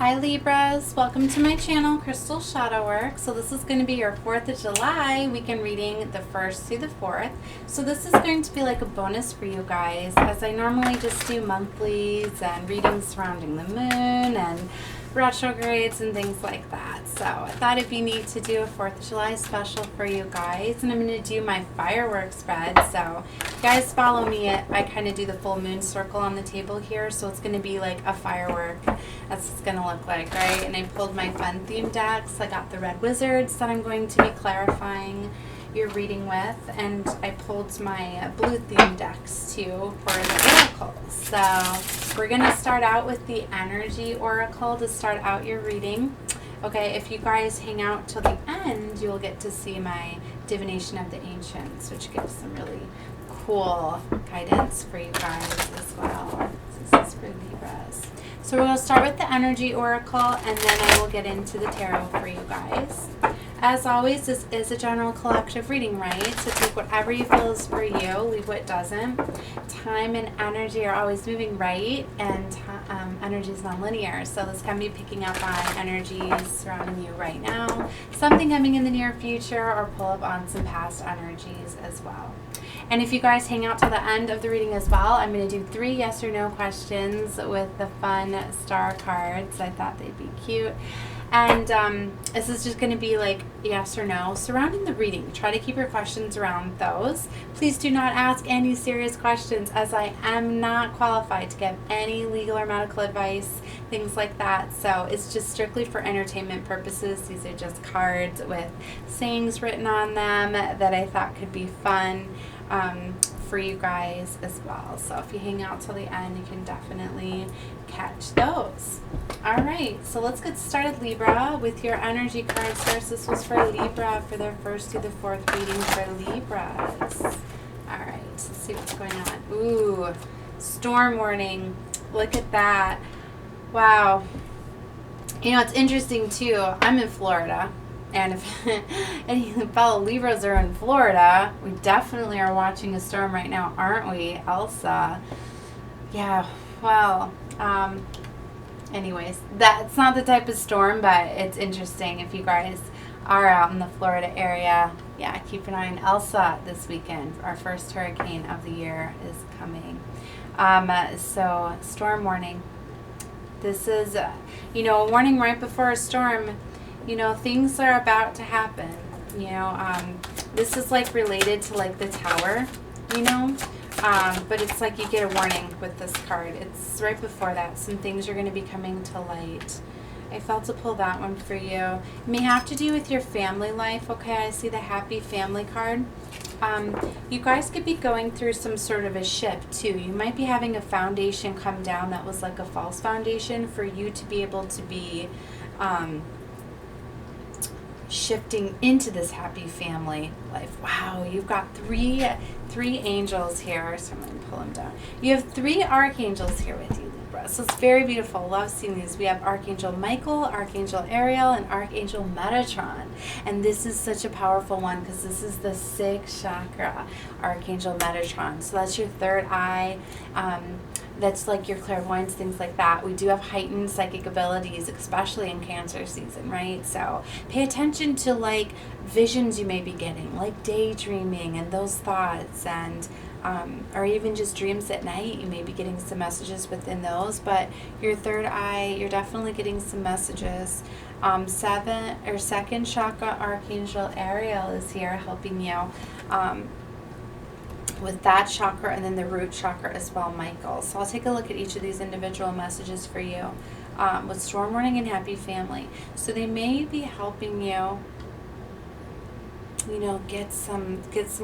Hi Libras, welcome to my channel, Crystal Shadow Work. So this is going to be your 4th of July weekend reading, the 1st through the 4th. So this is going to be like a bonus for you guys, as I normally just do monthlies and readings surrounding the moon and retrogrades and things like that. So I thought it'd be neat to do a 4th of July special for you guys, and I'm going to do my fireworks spread. So if you guys follow me, I kind of do the full moon circle on the table here, so it's going to be like a firework. That's what it's going to look like, right? And I pulled my fun theme decks. I got the red wizards that I'm going to be clarifying your reading with, and I pulled my blue theme decks too for the oracles. So we're going to start out with the energy oracle to start out your reading. Okay, if you guys hang out till the end, you'll get to see my divination of the ancients, which gives some really cool guidance for you guys as well. This is for Libras. So we're going to start with the energy oracle, and then I will get into the tarot for you guys. As always, this is a general collective reading, right? So take whatever you feel is for you, leave what doesn't. Time and energy are always moving, right? And energy is non-linear. So this can be picking up on energies surrounding you right now, something coming in the near future, or pull up on some past energies as well. And if you guys hang out till the end of the reading as well, I'm going to do 3 yes or no questions with the fun star cards. I thought they'd be cute. And this is just going to be like yes or no surrounding the reading. Try to keep your questions around those. Please do not ask any serious questions, as I am not qualified to give any legal or medical advice, things like that. So it's just strictly for entertainment purposes. These are just cards with sayings written on them that I thought could be fun for you guys as well. So if you hang out till the end, you can definitely catch those. All right, so let's get started, Libra, with your energy cards first. This was for Libra for their 1st through the 4th reading for Libras. All right, let's see what's going on. Ooh, storm warning. Look at that. Wow. You know, it's interesting too. I'm in Florida. And if any fellow Libras are in Florida, we definitely are watching a storm right now, aren't we, Elsa? Yeah, well, anyways, that's not the type of storm, but it's interesting if you guys are out in the Florida area. Yeah, keep an eye on Elsa this weekend. Our first hurricane of the year is coming. So, storm warning. This is, a warning right before a storm. Things are about to happen. This is like related to like the tower, but it's like you get a warning with this card. It's right before that. Some things are going to be coming to light. I felt to pull that one for you. It may have to do with your family life, okay? I see the happy family card. You guys could be going through some sort of a shift too. You might be having a foundation come down that was like a false foundation for you to be able to be shifting into this happy family life. Wow, you've got three angels here. So I'm going to pull them down. You have 3 archangels here with you, Libra. So it's very beautiful. Love seeing these. We have Archangel Michael, Archangel Ariel, and Archangel Metatron. And this is such a powerful one because this is the 6th chakra, Archangel Metatron. So that's your 3rd eye. That's like your clairvoyance, things like that. We do have heightened psychic abilities, especially in Cancer season, right? So pay attention to like visions you may be getting, like daydreaming and those thoughts, and or even just dreams at night. You may be getting some messages within those, but your 3rd eye, you're definitely getting some messages. 2nd chakra, Archangel Ariel is here helping you with that chakra, and then the root chakra as well, Michael. So I'll take a look at each of these individual messages for you with storm warning and happy family. So they may be helping you, get some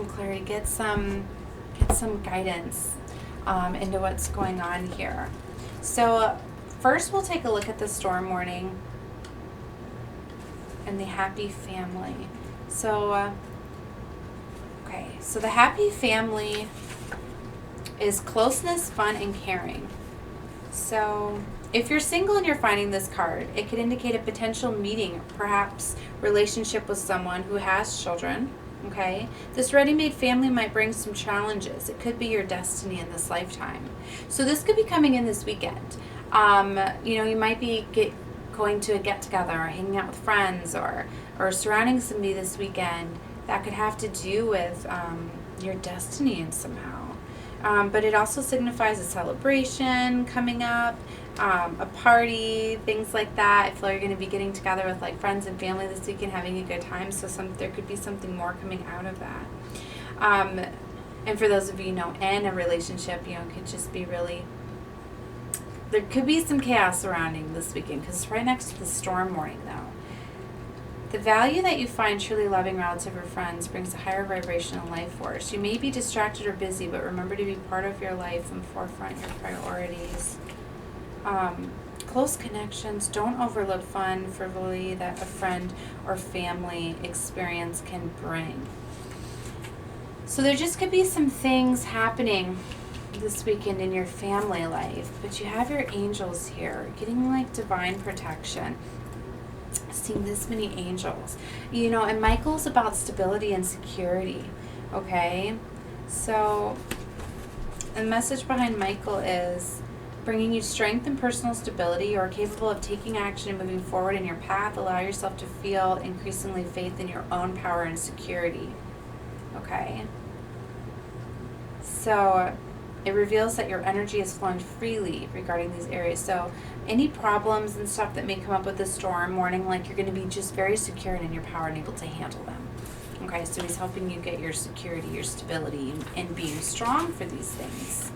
clarity, get some guidance into what's going on here. So first we'll take a look at the storm warning and the happy family. So okay, so the happy family is closeness, fun, and caring. So if you're single and you're finding this card, it could indicate a potential meeting, perhaps relationship with someone who has children, okay? This ready-made family might bring some challenges. It could be your destiny in this lifetime. So this could be coming in this weekend. You might be going to a get-together or hanging out with friends or surrounding somebody this weekend that could have to do with your destiny in somehow. But it also signifies a celebration coming up, a party, things like that. I feel like you're going to be getting together with like friends and family this weekend, having a good time. So there could be something more coming out of that. And for those of you, in a relationship, it could just be really, there could be some chaos surrounding this weekend because it's right next to the storm warning, though. The value that you find truly loving relative or friends brings a higher vibrational life force. You may be distracted or busy, but remember to be part of your life and forefront your priorities. Close connections. Don't overlook fun, frivolity that a friend or family experience can bring. So there just could be some things happening this weekend in your family life, but you have your angels here, getting like divine protection. Seeing this many angels, and Michael's about stability and security. Okay, so the message behind Michael is bringing you strength and personal stability. You are capable of taking action and moving forward in your path. Allow yourself to feel increasingly faith in your own power and security. Okay, so it reveals that your energy is flowing freely regarding these areas. So any problems and stuff that may come up with the storm warning, like you're going to be just very secure and in your power and able to handle them. Okay, so he's helping you get your security, your stability, and being strong for these things.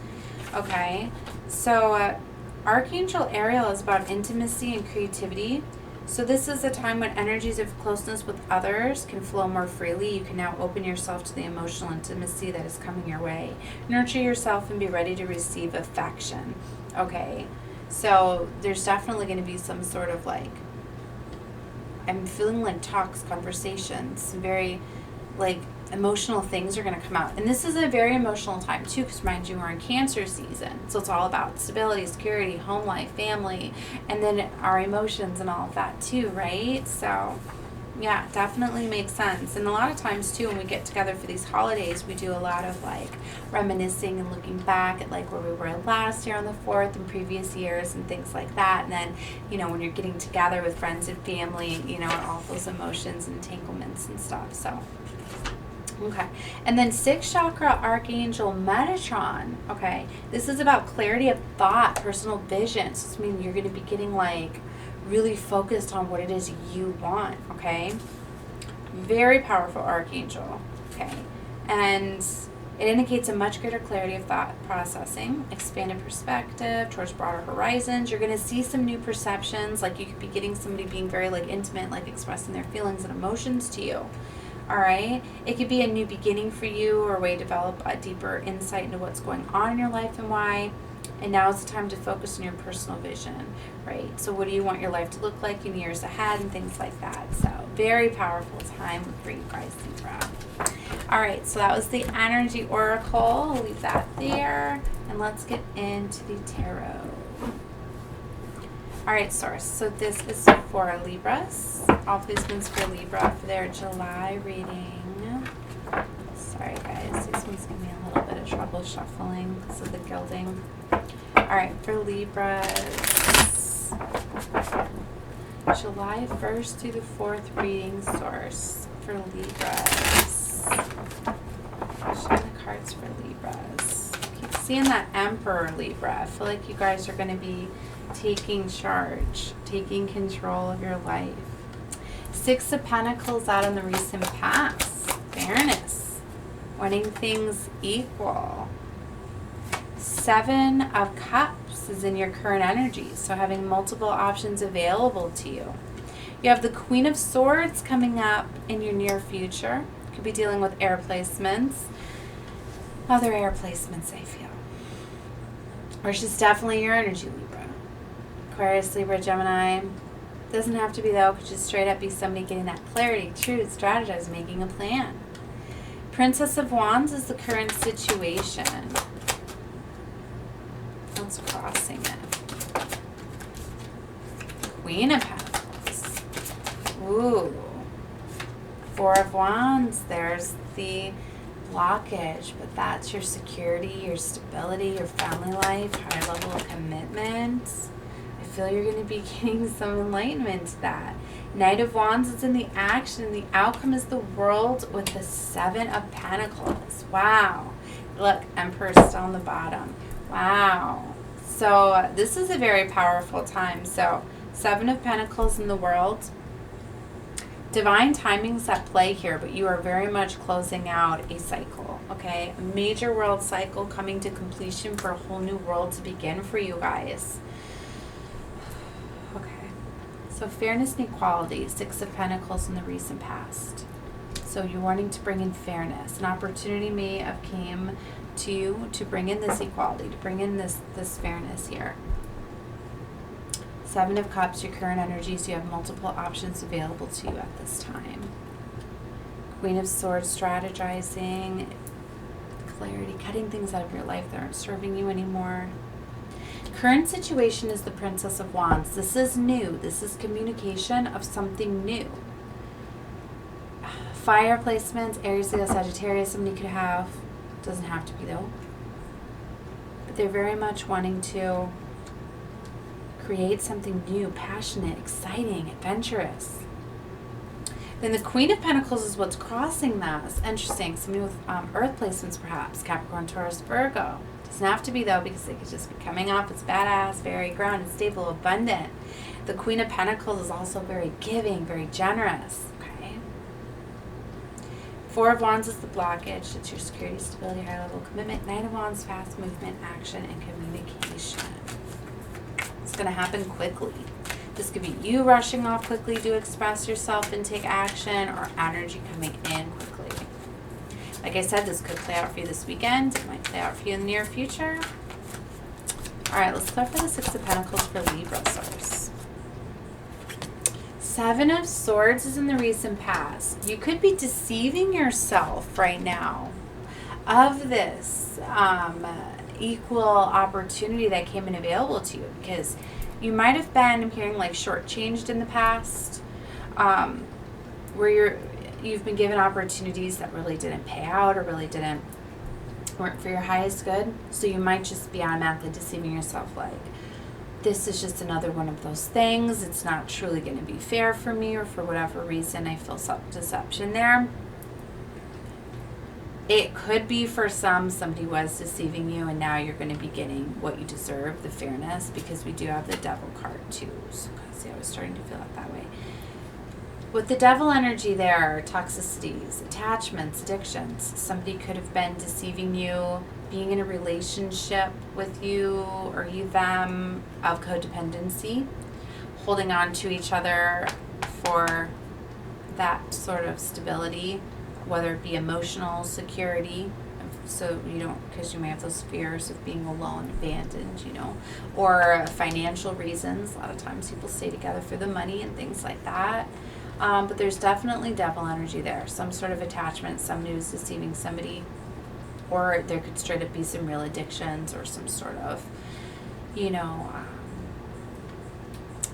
Okay, so Archangel Ariel is about intimacy and creativity. So this is a time when energies of closeness with others can flow more freely. You can now open yourself to the emotional intimacy that is coming your way. Nurture yourself and be ready to receive affection. Okay, so there's definitely going to be some sort of like, I'm feeling like talks, conversations, very like emotional things are going to come out. And this is a very emotional time too, because mind you, we're in Cancer season. So it's all about stability, security, home life, family, and then our emotions and all of that too, right? So yeah, definitely makes sense. And a lot of times too, when we get together for these holidays, we do a lot of like reminiscing and looking back at like where we were last year on the 4th and previous years and things like that. And then, when you're getting together with friends and family, all those emotions and entanglements and stuff. So okay, and then 6th chakra Archangel Metatron. Okay, this is about clarity of thought, personal vision. So this means you're going to be getting like really focused on what it is you want. Okay, very powerful Archangel. Okay, and it indicates a much greater clarity of thought processing, expanded perspective towards broader horizons. You're going to see some new perceptions, like you could be getting somebody being very like intimate, like expressing their feelings and emotions to you. All right, it could be a new beginning for you or a way to develop a deeper insight into what's going on in your life and why. And now is the time to focus on your personal vision, right? So what do you want your life to look like in years ahead and things like that. So very powerful time for you guys, Libra. All right, so that was the energy oracle. I'll leave that there. And let's get into the tarot. All right, Source. So this is for Libras. All placements for Libra for their July reading. Sorry, guys. These ones give me a little bit of trouble shuffling because of the gilding. All right, for Libras. July 1st through the 4th reading, Source for Libras. Show the cards for Libras. Keep seeing that Emperor, Libra. I feel like you guys are going to be taking charge, taking control of your life. 6 of Pentacles out in the recent past. Fairness. Wanting things equal. 7 of Cups is in your current energy, so having multiple options available to you. You have the Queen of Swords coming up in your near future. Could be dealing with air placements. Other air placements, I feel. Or it's just definitely your energy, Libra. Aquarius, Libra, Gemini. Doesn't have to be though. Could just straight up be somebody getting that clarity, truth, strategize, making a plan. Princess of Wands is the current situation. What's crossing it? Queen of Pentacles. Ooh. 4 of Wands. There's the blockage, but that's your security, your stability, your family life, higher level of commitment. I feel you're going to be getting some enlightenment to that. Knight of Wands is in the action. The outcome is the World with the 7 of Pentacles. Wow. Look, Emperor still on the bottom. Wow. So this is a very powerful time. So 7 of Pentacles in the World. Divine timing's at play here, but you are very much closing out a cycle, okay? A major world cycle coming to completion for a whole new world to begin for you guys. Okay. So fairness and equality, 6 of Pentacles in the recent past. So you're wanting to bring in fairness. An opportunity may have came to you to bring in this equality, to bring in this fairness here. 7 of Cups, your current energies, you have multiple options available to you at this time. Queen of Swords, strategizing, clarity, cutting things out of your life that aren't serving you anymore. Current situation is the Princess of Wands. This is new. This is communication of something new. Fire placements, Aries, Leo, Sagittarius, somebody could have. Doesn't have to be though. But they're very much wanting to create something new, passionate, exciting, adventurous. Then the Queen of Pentacles is what's crossing that. It's interesting. Somebody with Earth placements perhaps. Capricorn, Taurus, Virgo. Doesn't have to be though, because they could just be coming up. It's badass, very grounded, stable, abundant. The Queen of Pentacles is also very giving, very generous. Okay. 4 of Wands is the blockage. It's your security, stability, high level commitment. 9 of Wands, fast movement, action, and communication. It's going to happen quickly. This could be you rushing off quickly to express yourself and take action, or energy coming in quickly. Like I said, this could play out for you this weekend. It might play out for you in the near future. All right, let's go for the 6 of Pentacles for Libra source. 7 of Swords is in the recent past. You could be deceiving yourself right now of this equal opportunity that came in available to you, because you might have been, I'm hearing, like shortchanged in the past, where you've been given opportunities that really didn't pay out or really weren't for your highest good. So you might just be automatically deceiving yourself, like, this is just another one of those things. It's not truly going to be fair for me, or for whatever reason I feel self-deception there. It could be for somebody was deceiving you, and now you're going to be getting what you deserve, the fairness, because we do have the Devil card too. So see, I was starting to feel it that way. With the Devil energy there, toxicities, attachments, addictions. Somebody could have been deceiving you, being in a relationship with you or you them of codependency, holding on to each other for that sort of stability, whether it be emotional security, so you don't, because you may have those fears of being alone, abandoned, you know, or financial reasons. A lot of times people stay together for the money and things like that. But there's definitely Devil energy there, some sort of attachment, somebody who's deceiving somebody, or there could straight up be some real addictions or some sort of, you know,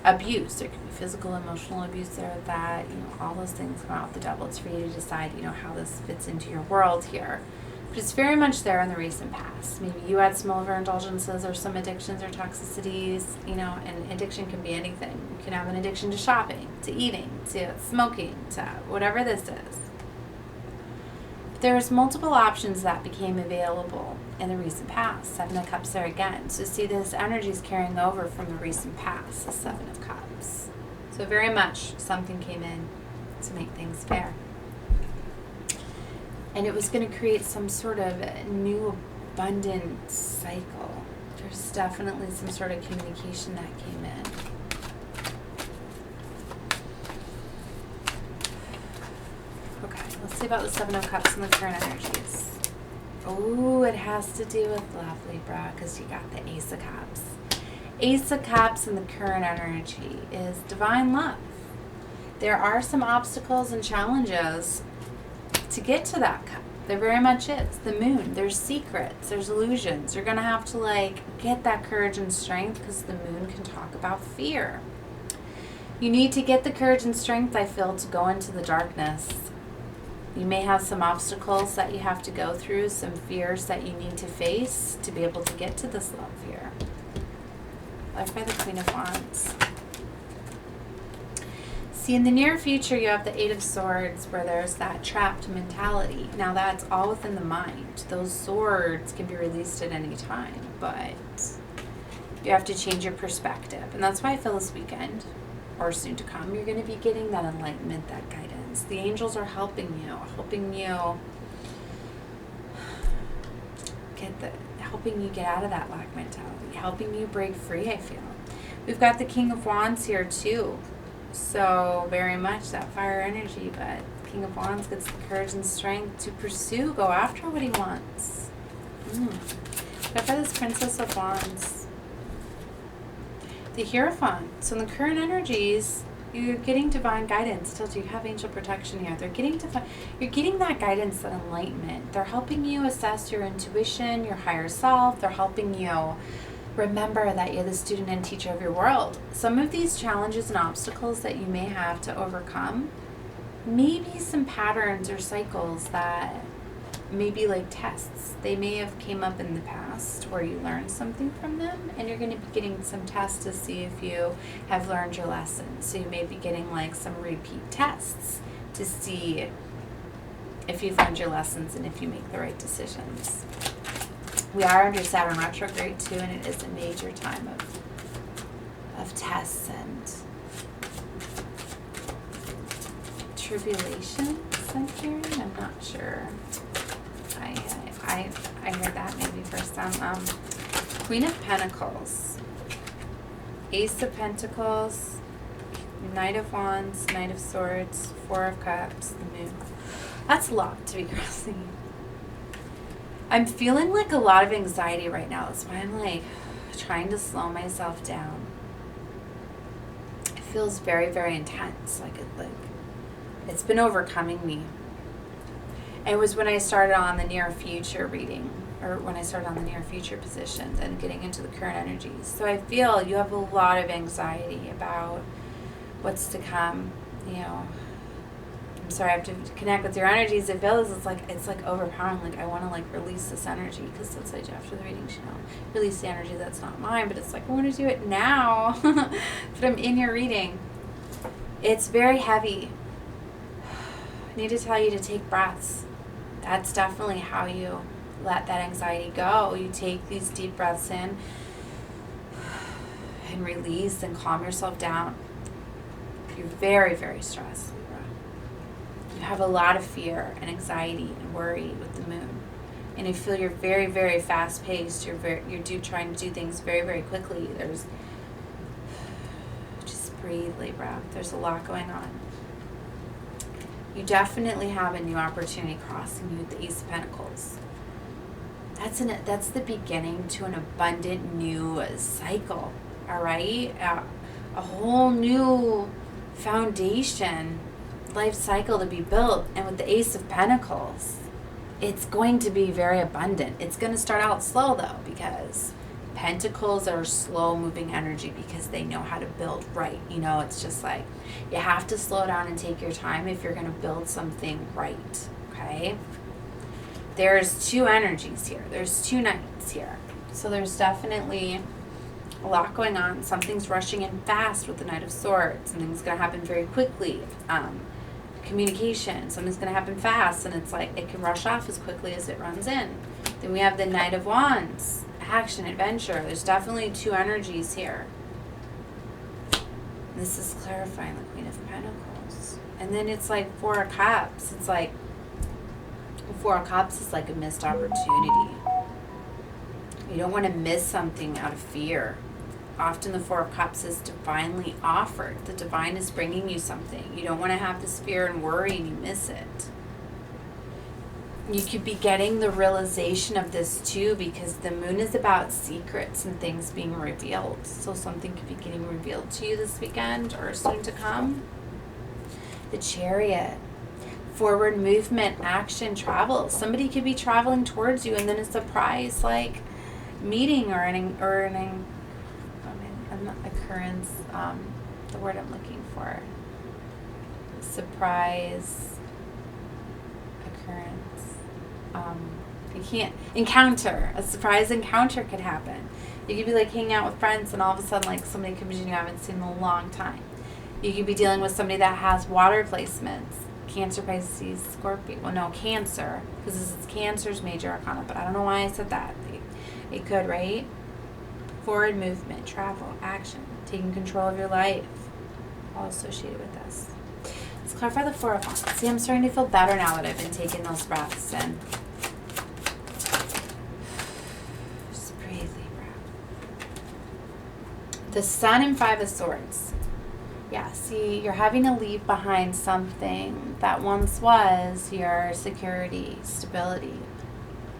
abuse. There could be physical, emotional abuse there with that, you know, all those things come out with the Devil. It's for you to decide, you know, how this fits into your world here. But it's very much there in the recent past. Maybe you had some overindulgences or some addictions or toxicities, you know, and addiction can be anything. You can have an addiction to shopping, to eating, to smoking, to whatever this is. There's multiple options that became available in the recent past. 7 of Cups there again. So see, this energy is carrying over from the recent past, the 7 of Cups. So very much something came in to make things fair. And it was going to create some sort of new abundant cycle. There's definitely some sort of communication that came in. Okay, let's see about the 7 of Cups and the current energies. Oh, it has to do with love, Libra, because you got the Ace of Cups. Ace of Cups and the current energy is divine love. There are some obstacles and challenges to get to that cup. There very much is. The moon, there's secrets, there's illusions. You're going to have to, like, get that courage and strength, because the moon can talk about fear. You need to get the courage and strength, I feel, to go into the darkness. You may have some obstacles that you have to go through, some fears that you need to face to be able to get to this love here. led by the Queen of Wands. See, in the near future, you have the Eight of Swords, where there's that trapped mentality. Now, that's all within the mind. Those swords can be released at any time, but you have to change your perspective. And that's why I feel this weekend, or soon to come, you're going to be getting that enlightenment, that guidance. The angels are helping you get out of that lack mentality, helping you break free, I feel. We've got the King of Wands here, too. So very much that fire energy, but King of Wands gets the courage and strength to pursue, go after what he wants. Got for this Princess of Wands, the Hierophant. So in the current energies, you're getting divine guidance. Still, you have angel protection here. You're getting that guidance, that enlightenment. They're helping you assess your intuition, your higher self. They're helping you remember that you're the student and teacher of your world. Some of these challenges and obstacles that you may have to overcome may be some patterns or cycles that may be like tests. They may have came up in the past where you learned something from them, and you're going to be getting some tests to see if you have learned your lesson. So you may be getting like some repeat tests to see if you've learned your lessons and if you make the right decisions. We are under Saturn retrograde too, and it is a major time of tests and tribulations, I'm hearing. I'm not sure. I heard that maybe for some. Queen of Pentacles, Ace of Pentacles, Knight of Wands, Knight of Swords, Four of Cups, the Moon. That's a lot to be crossing. I'm feeling like a lot of anxiety right now. That's why I'm like trying to slow myself down. It feels very, very intense. Like it's been overcoming me. And it was when I started on the near future reading, or when I started on the near future positions and getting into the current energies. So I feel you have a lot of anxiety about what's to come. You know, I'm sorry, I have to connect with your energies. I feel this, it's like overpowering. Like I want to like release this energy, because that's what I do after the reading, you know, release the energy that's not mine. But it's like I want to do it now. But I'm in your reading. It's very heavy. I need to tell you to take breaths. That's definitely how you let that anxiety go. You take these deep breaths in and release and calm yourself down. You're very, very stressed, Libra. You have a lot of fear and anxiety and worry with the moon. And I feel you're very, very fast paced. You're trying to do things very, very quickly. Just breathe, Libra. There's a lot going on. You definitely have a new opportunity crossing you with the Ace of Pentacles. That's the beginning to an abundant new cycle, all right? A whole new foundation, life cycle to be built. And with the Ace of Pentacles, it's going to be very abundant. It's going to start out slow, though, because Pentacles are slow-moving energy because they know how to build right. You know, it's just like you have to slow down and take your time if you're going to build something right, okay? There's two energies here. There's two knights here. So there's definitely a lot going on. Something's rushing in fast with the Knight of Swords. Something's going to happen very quickly. Communication. Something's going to happen fast, and it's like it can rush off as quickly as it runs in. Then we have the Knight of Wands. Action, adventure. There's definitely two energies here. This is clarifying the Queen of Pentacles. And then it's like Four of Cups. It's like Four of Cups is like a missed opportunity. You don't want to miss something out of fear. Often the Four of Cups is divinely offered. The divine is bringing you something. You don't want to have this fear and worry and you miss it. You could be getting the realization of this too, because the moon is about secrets and things being revealed. So something could be getting revealed to you this weekend or soon to come. The Chariot. Forward movement, action, travel. Somebody could be traveling towards you, and then a surprise like meeting or an occurrence. The word I'm looking for. Surprise occurrence. You can't encounter. A surprise encounter could happen. You could be like hanging out with friends and all of a sudden like somebody comes in you haven't seen in a long time. You could be dealing with somebody that has water placements. Cancer, Pisces, Scorpio. Well, no, Cancer. Because this is Cancer's major arcana. But I don't know why I said that. It could, right? Forward movement, travel, action, taking control of your life. All associated with this. Let's clarify the Four of Wands. See, I'm starting to feel better now that I've been taking those breaths in. Just breathe, Libra. The Sun and Five of Swords. Yeah, see, you're having to leave behind something that once was your security, stability.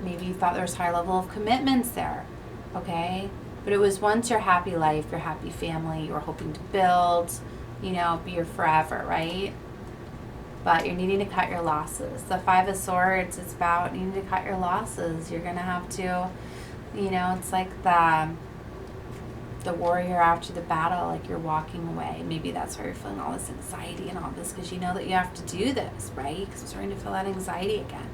Maybe you thought there was a high level of commitments there, okay? But it was once your happy life, your happy family, you were hoping to build, you know, be your forever, right? But you're needing to cut your losses. The Five of Swords is about needing to cut your losses. You're going to have to, you know, it's like the warrior after the battle, like you're walking away. Maybe that's why you're feeling all this anxiety and all this, because you know that you have to do this, right? Because I'm starting to feel that anxiety again.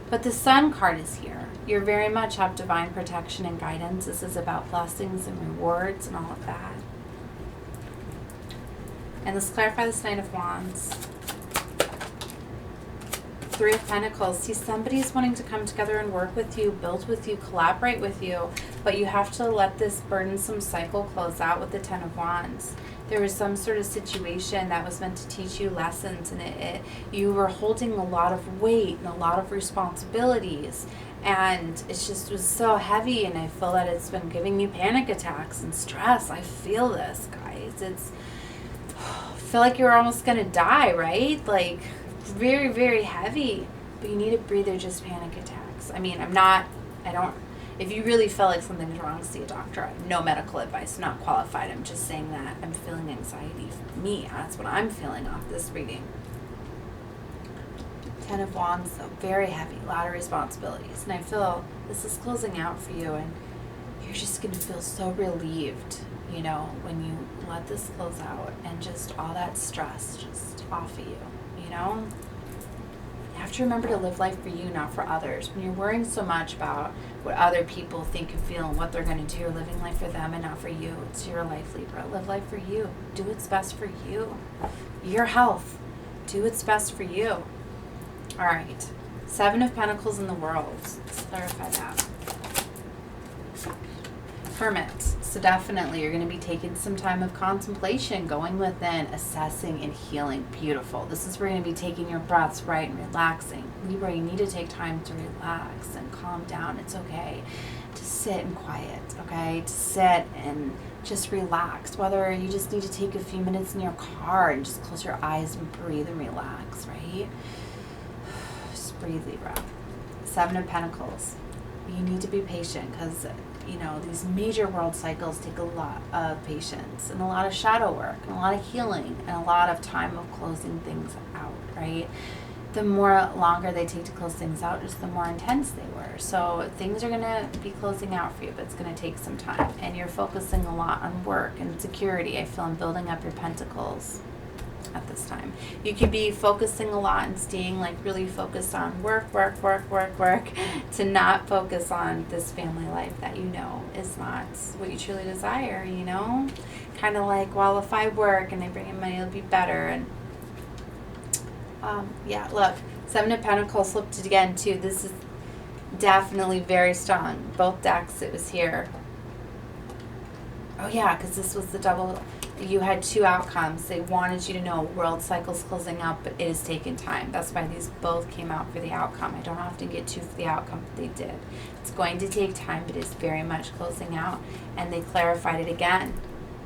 But the Sun card is here. You very much have divine protection and guidance. This is about blessings and rewards and all of that. And let's clarify this Knight of Wands. Three of Pentacles. See, somebody's wanting to come together and work with you, build with you, collaborate with you, but you have to let this burdensome cycle close out with the Ten of Wands. There was some sort of situation that was meant to teach you lessons, and you were holding a lot of weight and a lot of responsibilities, and it just was so heavy, and I feel that it's been giving you panic attacks and stress. I feel this, guys. I feel like you're almost going to die, right? Like, very, very heavy, but you need a breather, just panic attacks. I mean, if you really feel like something's wrong, see a doctor. I have no medical advice, not qualified. I'm just saying that I'm feeling anxiety for me. That's what I'm feeling off this reading. Ten of Wands, though, very heavy, a lot of responsibilities. And I feel this is closing out for you, and you're just going to feel so relieved, you know, when you let this close out and just all that stress just off of you, you know? You have to remember to live life for you, not for others. When you're worrying so much about what other people think and feel and what they're going to do, you're living life for them and not for you. It's your life, Libra. Live life for you. Do what's best for you. Your health. Do what's best for you. All right. Seven of Pentacles in the World. Let's clarify that. Hermit. So definitely you're going to be taking some time of contemplation, going within, assessing and healing. Beautiful. This is where you're going to be taking your breaths right and relaxing. Libra, you need to take time to relax and calm down. It's okay to sit in quiet, okay? To sit and just relax. Whether you just need to take a few minutes in your car and just close your eyes and breathe and relax, right? Just breathe, Libra. Seven of Pentacles. You need to be patient because, you know, these major world cycles take a lot of patience and a lot of shadow work and a lot of healing and a lot of time of closing things out, right? The more longer they take to close things out, just the more intense they were. So things are going to be closing out for you, but it's going to take some time. And you're focusing a lot on work and security. I feel I'm building up your pentacles at this time. You could be focusing a lot and staying like really focused on work, to not focus on this family life that you know is not what you truly desire, you know? Kind of like, well, if I work and I bring in money, it'll be better. And yeah, look, Seven of Pentacles flipped it again too. This is definitely very strong. Both decks, it was here. Oh yeah, because this was the double. You had two outcomes. They wanted you to know world cycle's closing out, but it has taken time. That's why these both came out for the outcome. I don't often get two for the outcome, but they did. It's going to take time, but it's very much closing out. And they clarified it again.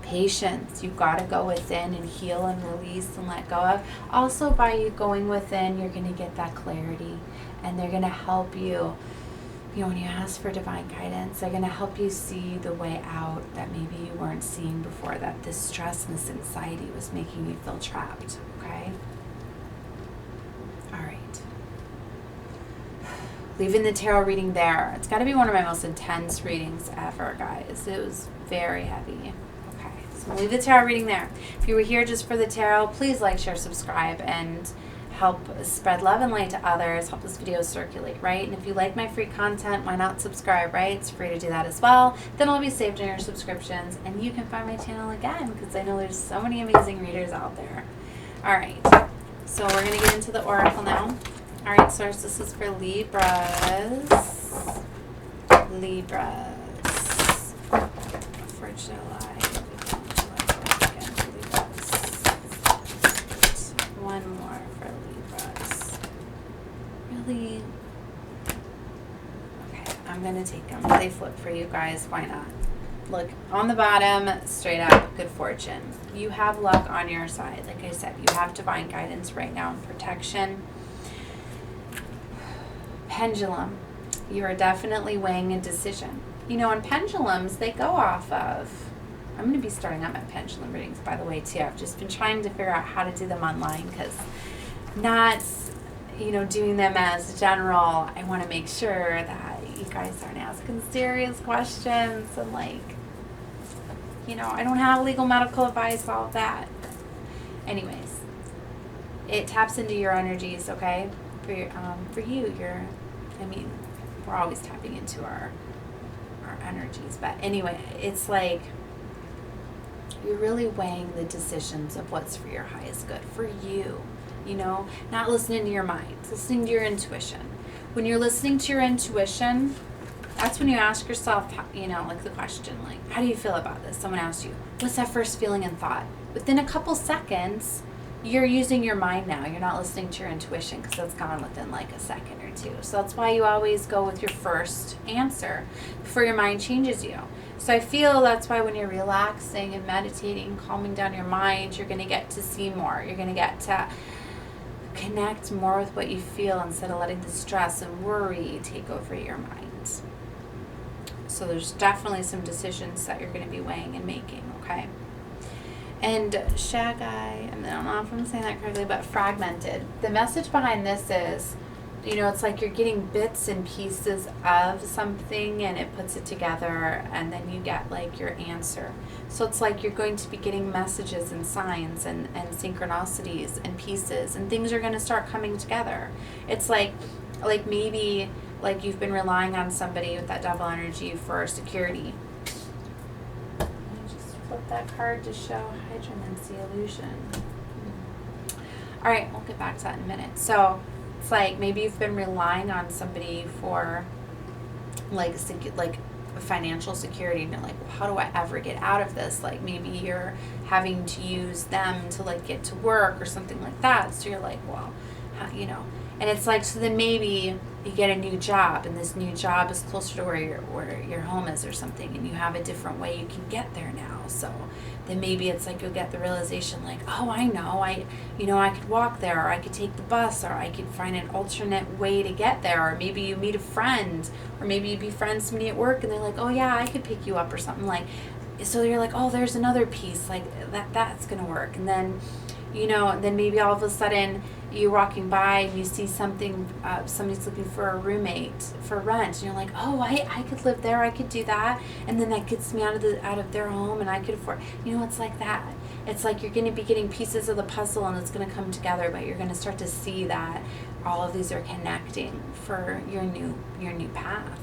Patience. You've got to go within and heal and release and let go of. Also, by you going within, you're going to get that clarity. And they're going to help you. You know, when you ask for divine guidance, they're going to help you see the way out that maybe you weren't seeing before, that this stress and this anxiety was making you feel trapped, okay? All right. Leaving the tarot reading there. It's got to be one of my most intense readings ever, guys. It was very heavy. Okay, so we'll leave the tarot reading there. If you were here just for the tarot, please like, share, subscribe, and help spread love and light to others, help this video circulate, right? And if you like my free content, why not subscribe, right? It's free to do that as well. Then I'll be saved in your subscriptions, and you can find my channel again, because I know there's so many amazing readers out there. All right, so we're going to get into the oracle now. All right, source, this is for Libras. For July. One more for Libras. Really? Okay, I'm going to take them. They flip for you guys. Why not? Look, on the bottom, straight up, good fortune. You have luck on your side. Like I said, you have divine guidance right now and protection. Pendulum. You are definitely weighing a decision. You know, on pendulums, they go off of... I'm going to be starting out my pendulum readings, by the way, too. I've just been trying to figure out how to do them online, because not, you know, doing them as general, I want to make sure that you guys aren't asking serious questions and, like, you know, I don't have legal medical advice, all of that. Anyways, it taps into your energies, okay? For you, I mean, we're always tapping into our energies, but anyway, it's like you're really weighing the decisions of what's for your highest good for you, you know, not listening to your mind, listening to your intuition. When you're listening to your intuition, that's when you ask yourself, you know, like the question, like, how do you feel about this? Someone asks you, what's that first feeling and thought? Within a couple seconds, you're using your mind now. You're not listening to your intuition, because that's gone within like a second or two. So that's why you always go with your first answer before your mind changes you. So I feel that's why when you're relaxing and meditating, calming down your mind, you're going to get to see more. You're going to get to connect more with what you feel instead of letting the stress and worry take over your mind. So there's definitely some decisions that you're going to be weighing and making, okay? And Shagai, and I don't know if I'm saying that correctly, but fragmented. The message behind this is, you know, it's like you're getting bits and pieces of something and it puts it together, and then you get like your answer. So it's like you're going to be getting messages and signs and synchronicities and pieces, and things are going to start coming together. It's like maybe like you've been relying on somebody with that devil energy for security. Flip that card to show hydromancy illusion. All right, we'll get back to that in a minute. So it's like maybe you've been relying on somebody for like financial security, and you're like, well, how do I ever get out of this? Like maybe you're having to use them to like get to work or something like that. So you're like, well, how, you know. And it's like, so then maybe you get a new job, and this new job is closer to where your home is or something, and you have a different way you can get there now. So then maybe it's like you'll get the realization like, oh, I know, I could walk there, or I could take the bus, or I could find an alternate way to get there. Or maybe you meet a friend, or maybe you befriend somebody at work and they're like, oh yeah, I could pick you up or something. Like, so you're like, oh, there's another piece, like that's gonna work. And then, you know, then maybe all of a sudden you're walking by and you see something, somebody's looking for a roommate for rent, and you're like, oh, I could live there, I could do that, and then that gets me out of their home, and I could afford, you know, it's like that. It's like you're going to be getting pieces of the puzzle, and it's going to come together, but you're going to start to see that all of these are connecting for your new path.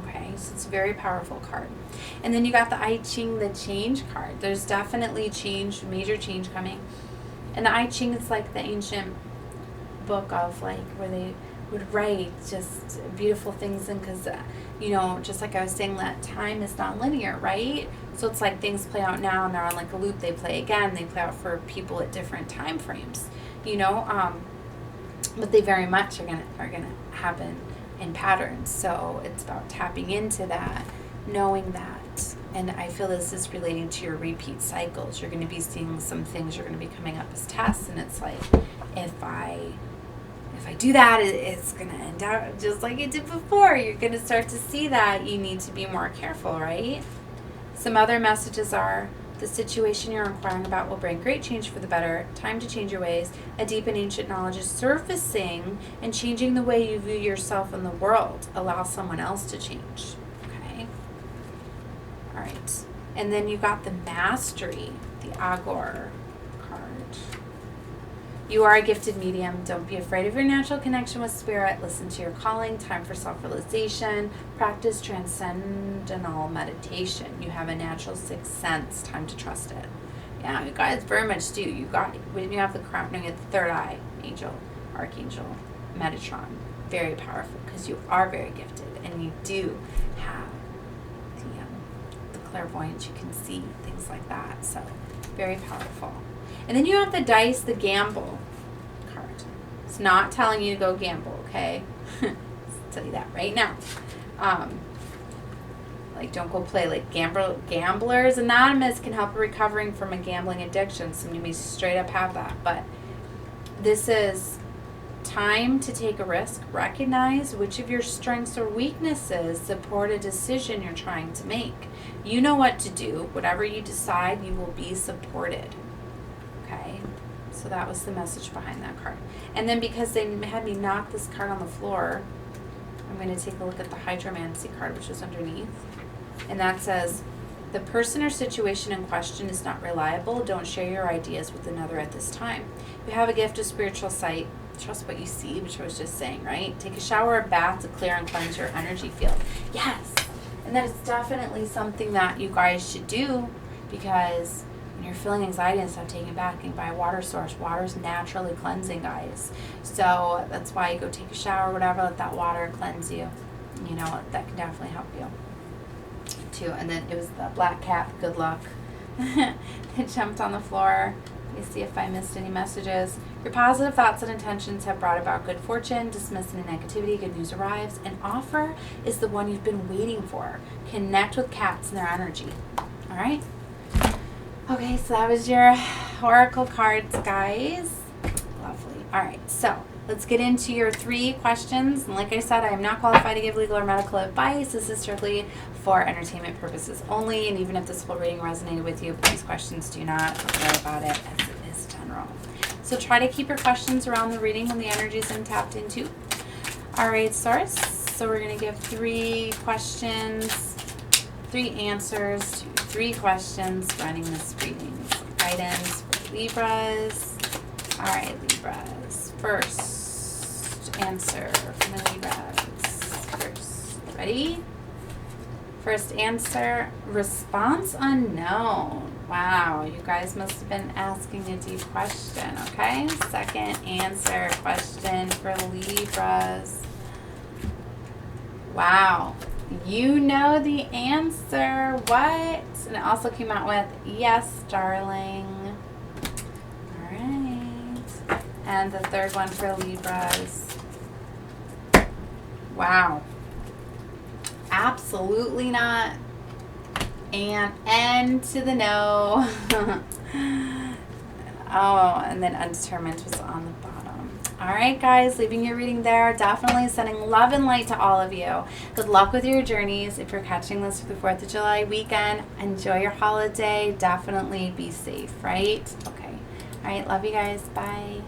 Okay, so it's a very powerful card. And then you got the I Ching, the change card. There's definitely change, major change coming. And the I Ching is like the ancient book of like where they would write just beautiful things, and because you know, just like I was saying, that time is not linear, right? So it's like things play out now and they're on like a loop, they play again, they play out for people at different time frames, you know, but they very much are gonna happen in patterns. So it's about tapping into that, knowing that. And I feel this is relating to your repeat cycles. You're going to be seeing some things are going to be coming up as tests, and it's like, if I do that, it's going to end out just like it did before. You're going to start to see that you need to be more careful, right? Some other messages are, the situation you're inquiring about will bring great change for the better. Time to change your ways. A deep and ancient knowledge is surfacing and changing the way you view yourself in the world. Allow someone else to change. Okay? All right. And then you got the Mastery, the Agor card. You are a gifted medium. Don't be afraid of your natural connection with spirit. Listen to your calling. Time for self-realization. Practice transcendental meditation. You have a natural sixth sense. Time to trust it. Yeah, you guys very much do. You got, when you have the crown, you get the third eye, angel, archangel, Metatron. Very powerful because you are very gifted and you do have the clairvoyance. You can see things like that. So very powerful. And then you have the dice, the gamble card. It's not telling you to go gamble, okay? I'll tell you that right now. Like, don't go play. Like, Gamblers Anonymous can help recovering from a gambling addiction. Some of you may straight up have that. But this is time to take a risk. Recognize which of your strengths or weaknesses support a decision you're trying to make. You know what to do. Whatever you decide, you will be supported. Okay? So that was the message behind that card. And then because they had me knock this card on the floor, I'm going to take a look at the hydromancy card, which is underneath. And that says, the person or situation in question is not reliable. Don't share your ideas with another at this time. You have a gift of spiritual sight. Trust what you see, which I was just saying, right? Take a shower or bath to clear and cleanse your energy field. Yes. And that is definitely something that you guys should do, because when you're feeling anxiety and stuff, take it back and buy a water source. Water is naturally cleansing, guys. So that's why you go take a shower or whatever, let that water cleanse you. You know, that can definitely help you too. And then it was the black cat, good luck. It jumped on the floor. Let me see if I missed any messages. Your positive thoughts and intentions have brought about good fortune. Dismiss any negativity. Good news arrives. An offer is the one you've been waiting for. Connect with cats and their energy. All right? Okay, so that was your oracle cards, guys. Lovely. All right, so let's get into your 3 questions. And like I said, I am not qualified to give legal or medical advice. This is strictly for entertainment purposes only. And even if this full reading resonated with you, these questions do not worry about it, as it is general. So try to keep your questions around the reading when the energy is tapped into. All right, Source. So we're going to give 3 questions, 3 answers to 3 questions running this reading. So guidance for Libras. All right, Libras. First answer from the Libras. First, ready? First answer, response unknown. Wow, you guys must have been asking a deep question, okay? Second answer, question for Libras. Wow, you know the answer. What? And it also came out with, yes, darling. All right. And the third one for Libras. Wow. Absolutely not. And N to the no. Oh, and then undetermined was on the bottom. All right, guys, leaving your reading there. Definitely sending love and light to all of you. Good luck with your journeys. If you're catching this for the 4th of July weekend, enjoy your holiday. Definitely be safe, right? Okay. All right, love you guys. Bye.